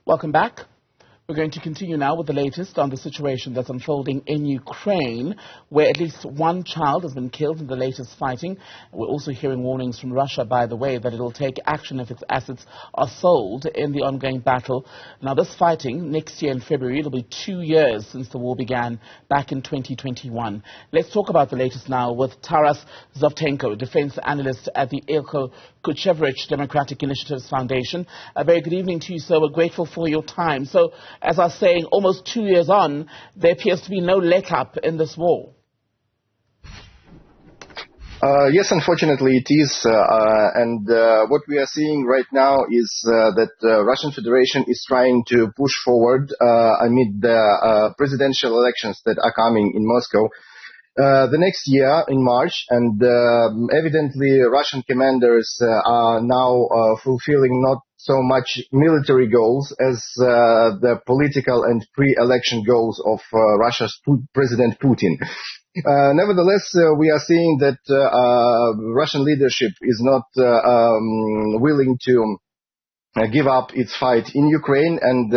Welcome back. We're going to continue now with the latest on the situation that's unfolding in Ukraine, where at least one child has been killed in the latest fighting. We're also hearing warnings from Russia, by the way, that it will take action if its assets are sold in the ongoing battle. Now, this fighting, next year in February, it'll be 2 years since the war began back in 2021. Let's talk about the latest now with Taras Zhovtenko, defense analyst at the Ilko Kucheriv Democratic Initiatives Foundation. A very good evening to you, sir. We're grateful for your time. So, as I was saying, almost 2 years on, there appears to be no let-up in this war. Yes, unfortunately it is. What we are seeing right now is that Russian Federation is trying to push forward amid the presidential elections that are coming in Moscow the next year in March, and evidently Russian commanders are now fulfilling not so much military goals as the political and pre-election goals of Russia's President Putin. Nevertheless, we are seeing that Russian leadership is not willing to give up its fight in Ukraine, and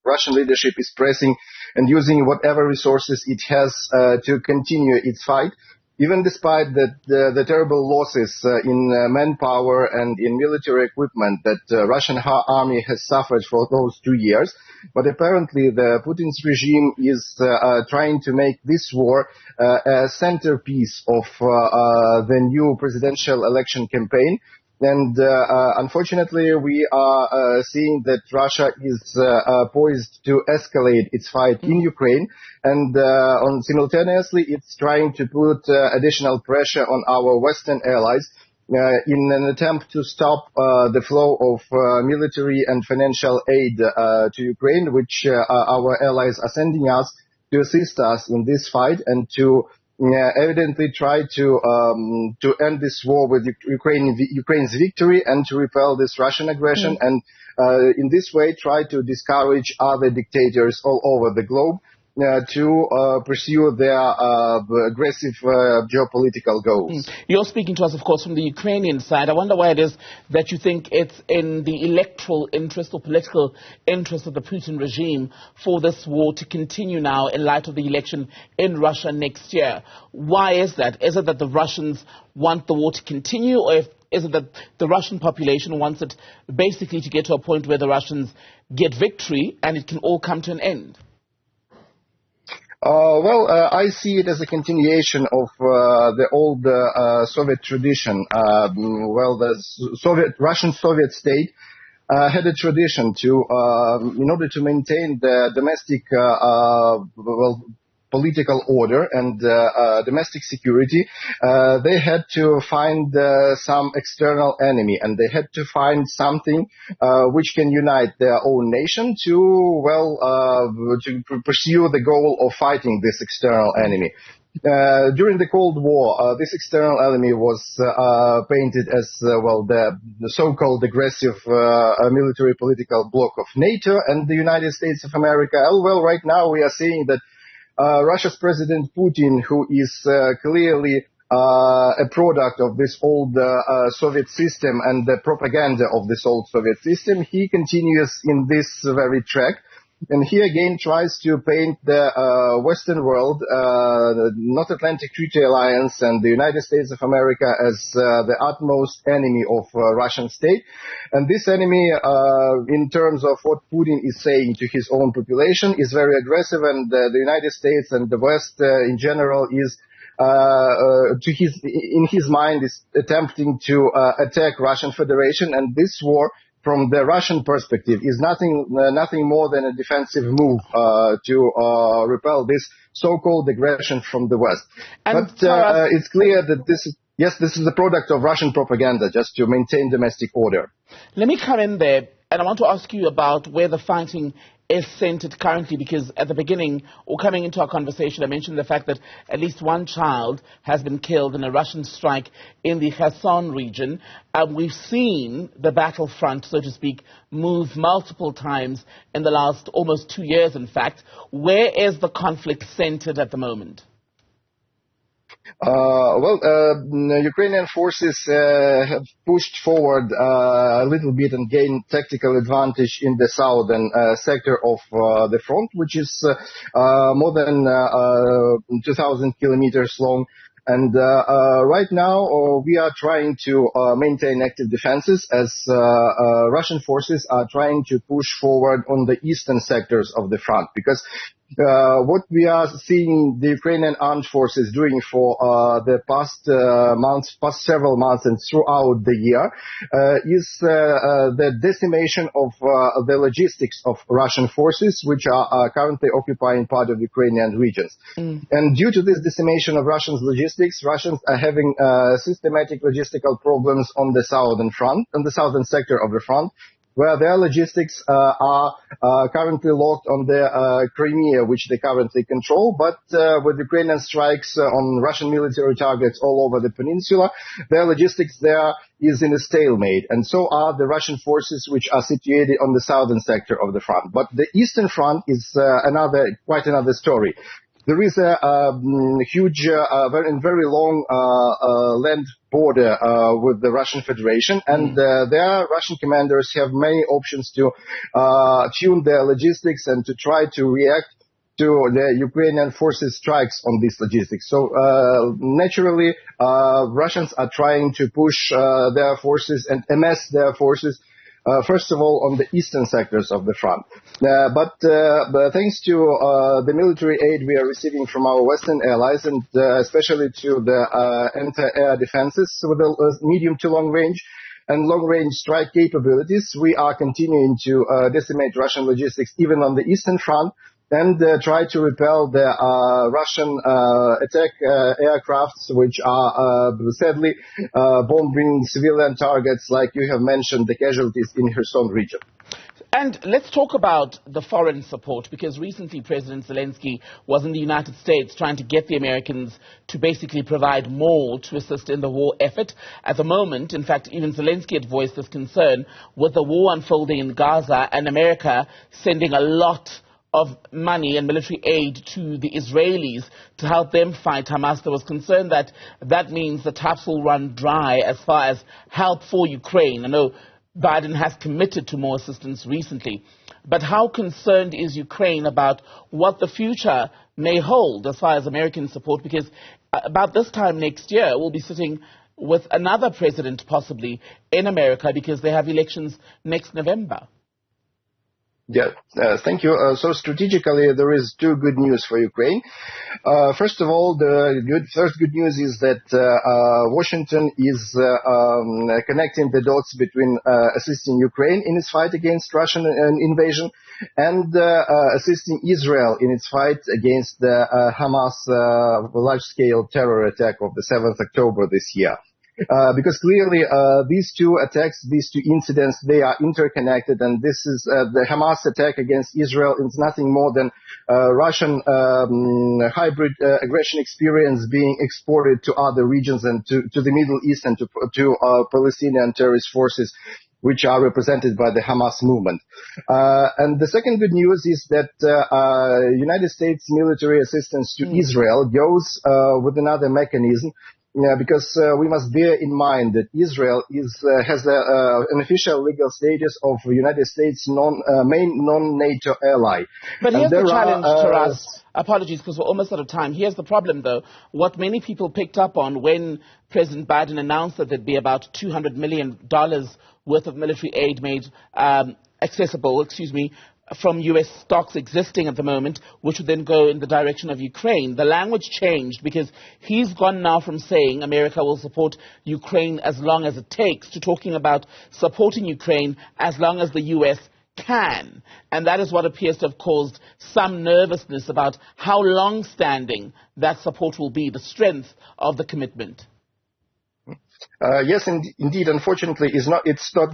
Russian leadership is pressing and using whatever resources it has to continue its fight, even despite the terrible losses in manpower and in military equipment that Russian army has suffered for those 2 years. But apparently the Putin's regime is trying to make this war a centerpiece of the new presidential election campaign. And unfortunately, we are seeing that Russia is poised to escalate its fight in Ukraine, and simultaneously it's trying to put additional pressure on our Western allies in an attempt to stop the flow of military and financial aid to Ukraine, which our allies are sending us to assist us in this fight and to evidently try to end this war with Ukraine's victory and to repel this Russian aggression, and in this way try to discourage other dictators all over the globe to pursue their aggressive geopolitical goals. You're speaking to us, of course, from the Ukrainian side. I wonder why it is that you think it's in the electoral interest or political interest of the Putin regime for this war to continue now in light of the election in Russia next year. Why is that? Is it that the Russians want the war to continue, or is it that the Russian population wants it basically to get to a point where the Russians get victory and it can all come to an end? I see it as a continuation of the old Soviet tradition. The Russian Soviet state had a tradition to, in order to maintain the domestic, political order and domestic security, they had to find some external enemy, and they had to find something which can unite their own nation to pursue the goal of fighting this external enemy. During the Cold War, this external enemy was painted as the so-called aggressive military political bloc of NATO and the United States of America. Right now we are seeing that Russia's President Putin, who is clearly a product of this old Soviet system and the propaganda of this old Soviet system, he continues in this very track. And he again tries to paint the Western world, North Atlantic Treaty Alliance and the United States of America as the utmost enemy of Russian state. And this enemy, in terms of what Putin is saying to his own population, is very aggressive, and the United States and the West in general is in his mind is attempting to attack Russian Federation, and this war from the Russian perspective is nothing more than a defensive move to repel this so-called aggression from the West. But it's clear that this is the product of Russian propaganda just to maintain domestic order. Let me come in there, and I want to ask you about where the fighting is centered currently, because at the beginning, or coming into our conversation, I mentioned the fact that at least one child has been killed in a Russian strike in the Kherson region. We've seen the battlefront, so to speak, move multiple times in the last almost 2 years, in fact. Where is the conflict centered at the moment? Ukrainian forces have pushed forward a little bit and gained tactical advantage in the southern sector of the front, which is more than 2,000 kilometers long. And right now, we are trying to maintain active defenses as Russian forces are trying to push forward on the eastern sectors of the front, because what we are seeing the Ukrainian armed forces doing for the past several months and throughout the year is the decimation of the logistics of Russian forces, which are currently occupying part of Ukrainian regions. And due to this decimation of Russian logistics, Russians are having systematic logistical problems on the southern front, on the southern sector of the front, where their logistics are currently locked on the Crimea, which they currently control. But with Ukrainian strikes on Russian military targets all over the peninsula, their logistics there is in a stalemate. And so are the Russian forces, which are situated on the southern sector of the front. But the eastern front is quite another story. There is a huge, very long land border with the Russian Federation, and their Russian commanders have many options to tune their logistics and to try to react to the Ukrainian forces' strikes on these logistics. So naturally, Russians are trying to push their forces and amass their forces first of all, on the eastern sectors of the front. But thanks to the military aid we are receiving from our Western allies, and especially to the anti-air defenses with a medium to long range and long-range strike capabilities, we are continuing to decimate Russian logistics even on the eastern front, and try to repel the Russian attack aircrafts, which are sadly bombing civilian targets, like you have mentioned, the casualties in Kherson region. And let's talk about the foreign support, because recently President Zelensky was in the United States trying to get the Americans to basically provide more to assist in the war effort. At the moment, in fact, even Zelensky had voiced this concern with the war unfolding in Gaza and America sending a lot of money and military aid to the Israelis to help them fight Hamas. There was concern that that means the taps will run dry as far as help for Ukraine. I know Biden has committed to more assistance recently, but how concerned is Ukraine about what the future may hold as far as American support? Because about this time next year, we'll be sitting with another president possibly in America, because they have elections next November. Yeah, thank you. So strategically, there is two good news for Ukraine. First of all, the first good news is that Washington is connecting the dots between assisting Ukraine in its fight against Russian invasion and assisting Israel in its fight against the Hamas large-scale terror attack of the 7th October this year. Because clearly these two attacks, these two incidents, they are interconnected, and this is the Hamas attack against Israel is nothing more than Russian hybrid aggression experience being exported to other regions and to the Middle East and to Palestinian terrorist forces, which are represented by the Hamas movement. And the second good news is that United States military assistance to Israel goes with another mechanism. Yeah, because we must bear in mind that Israel has an official legal status of United States main non-NATO ally. But here's the challenge, Taras. Apologies, because we're almost out of time. Here's the problem, though. What many people picked up on when President Biden announced that there'd be about $200 million worth of military aid made accessible, from U.S. stocks existing at the moment, which would then go in the direction of Ukraine. The language changed because he's gone now from saying America will support Ukraine as long as it takes to talking about supporting Ukraine as long as the U.S. can. And that is what appears to have caused some nervousness about how long-standing that support will be, the strength of the commitment. Yes, indeed. Unfortunately, it's not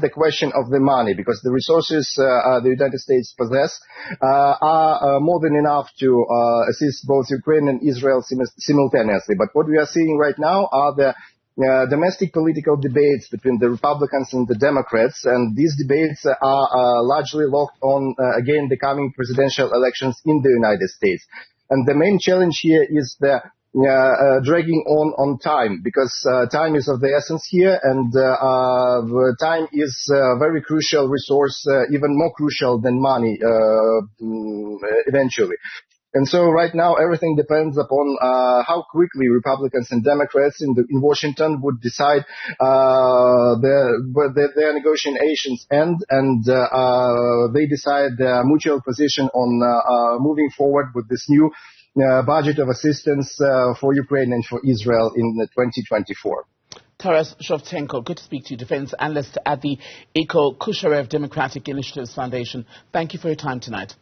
the question of the money, because the resources the United States possess are more than enough to assist both Ukraine and Israel simultaneously. But what we are seeing right now are the domestic political debates between the Republicans and the Democrats, and these debates are largely locked on, again, the coming presidential elections in the United States. And the main challenge here is the dragging on time, because time is of the essence here, and time is a very crucial resource, even more crucial than money eventually. And so right now everything depends upon how quickly Republicans and Democrats in Washington would decide their negotiations end, and they decide their mutual position on moving forward with this new budget of assistance for Ukraine and for Israel in 2024. Taras Zhovtenko, good to speak to you, defense analyst at the Ilko Kucheriv Democratic Initiatives Foundation. Thank you for your time tonight.